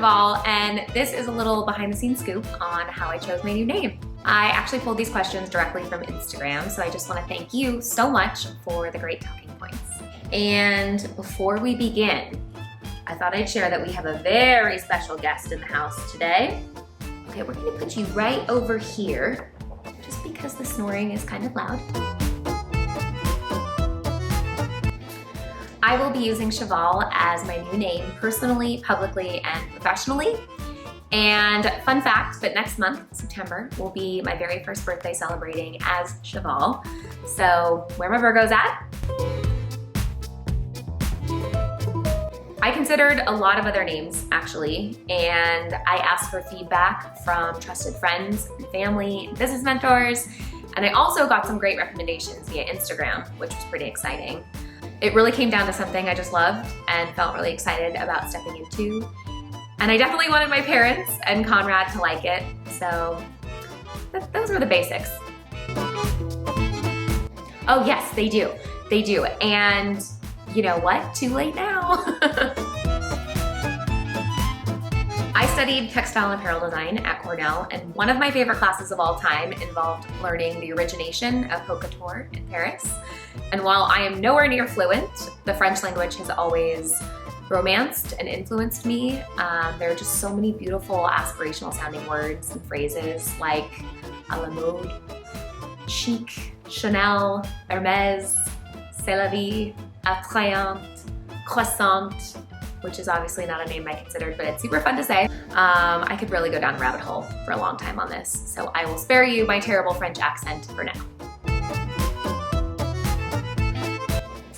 Cheval, and this is a little behind the scenes scoop on how I chose my new name. I actually pulled these questions directly from Instagram, so I just want to thank you so much for the great talking points. And before we begin, I thought I'd share that we have a very special guest in the house today. Okay, we're gonna put you right over here, just because the snoring is kind of loud. I will be using Cheval as my new name personally, publicly, and professionally. And fun fact, but next month, September, will be my very first birthday celebrating as Cheval. So where my Virgo's at? I considered a lot of other names actually, and I asked for feedback from trusted friends and family and business mentors. And I also got some great recommendations via Instagram, which was pretty exciting. It really came down to something I just loved and felt really excited about stepping into. And I definitely wanted my parents and Conrad to like it, so those were the basics. Oh yes, they do. They do. And you know what? Too late now. I studied textile and apparel design at Cornell, and one of my favorite classes of all time involved learning the origination of haute couture in Paris. And while I am nowhere near fluent, the French language has always romanced and influenced me. There are just so many beautiful aspirational sounding words and phrases like à la mode, chic, Chanel, Hermès, c'est la vie, attrayante, croissante, which is obviously not a name I considered, but it's super fun to say. I could really go down a rabbit hole for a long time on this, so I will spare you my terrible French accent for now.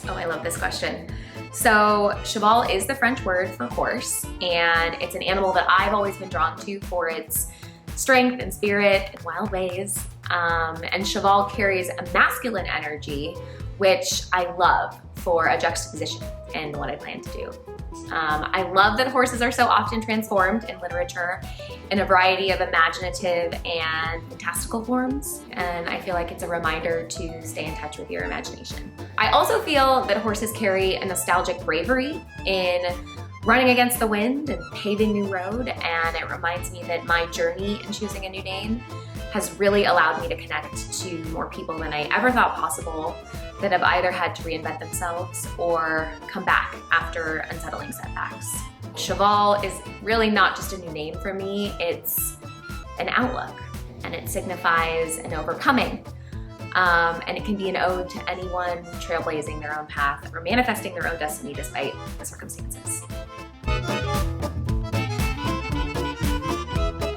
Oh, I love this question. So Cheval is the French word for horse, and it's an animal that I've always been drawn to for its strength and spirit and wild ways. And Cheval carries a masculine energy, which I love for a juxtaposition in what I plan to do. I love that horses are so often transformed in literature in a variety of imaginative and fantastical forms, and I feel like it's a reminder to stay in touch with your imagination. I also feel that horses carry a nostalgic bravery in running against the wind and paving new road, and it reminds me that my journey in choosing a new name has really allowed me to connect to more people than I ever thought possible that have either had to reinvent themselves or come back after unsettling setbacks. Cheval is really not just a new name for me, it's an outlook, and it signifies an overcoming. And it can be an ode to anyone trailblazing their own path or manifesting their own destiny despite the circumstances.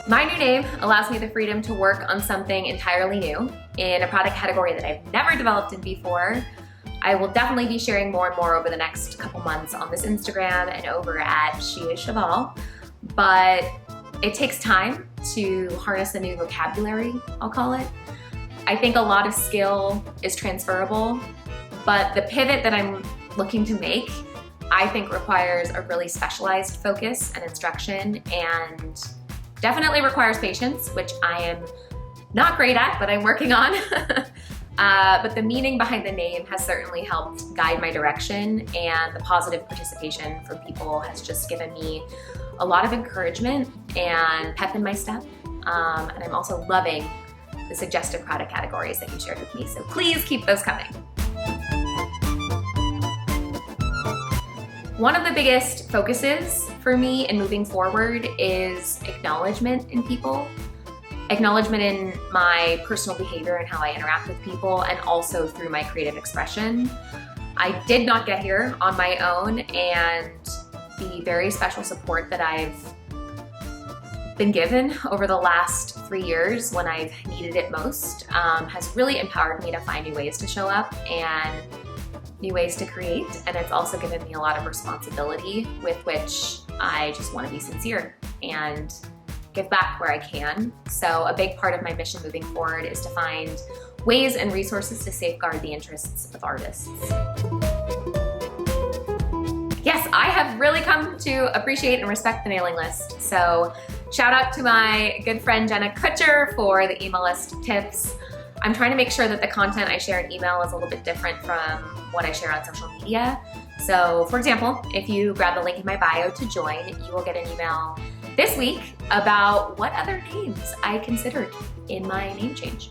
My new name allows me the freedom to work on something entirely new in a product category that I've never developed in before. I will definitely be sharing more and more over the next couple months on this Instagram and over at She is Cheval, but it takes time to harness a new vocabulary, I'll call it. I think a lot of skill is transferable, but the pivot that I'm looking to make, I think requires a really specialized focus and instruction, and definitely requires patience, which I am not great at, but I'm working on. But the meaning behind the name has certainly helped guide my direction, and the positive participation from people has just given me a lot of encouragement and pep in my step. And I'm also loving the suggestive product categories that you shared with me, so please keep those coming. One of the biggest focuses for me in moving forward is acknowledgement in people. Acknowledgement in my personal behavior and how I interact with people, and also through my creative expression. I did not get here on my own, and the very special support that I've been given over the last 3 years when I've needed it most has really empowered me to find new ways to show up and new ways to create, and it's also given me a lot of responsibility with which I just want to be sincere and give back where I can. So a big part of my mission moving forward is to find ways and resources to safeguard the interests of artists. Yes, I have really come to appreciate and respect the mailing list. So shout out to my good friend Jenna Kutcher for the email list tips. I'm trying to make sure that the content I share in email is a little bit different from what I share on social media. So for example, if you grab the link in my bio to join, you will get an email this week about what other names I considered in my name change.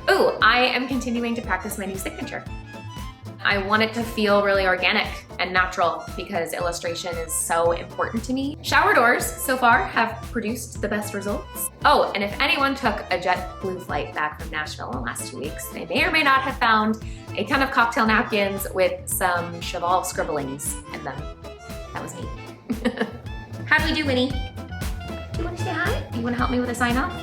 Ooh, I am continuing to practice my new signature. I want it to feel really organic and natural because illustration is so important to me. Shower doors so far have produced the best results. Oh, and if anyone took a JetBlue flight back from Nashville in the last 2 weeks, they may or may not have found a ton of cocktail napkins with some Cheval scribblings in them. That was me. How do we do, Winnie? Do you want to say hi? Do you want to help me with a sign off?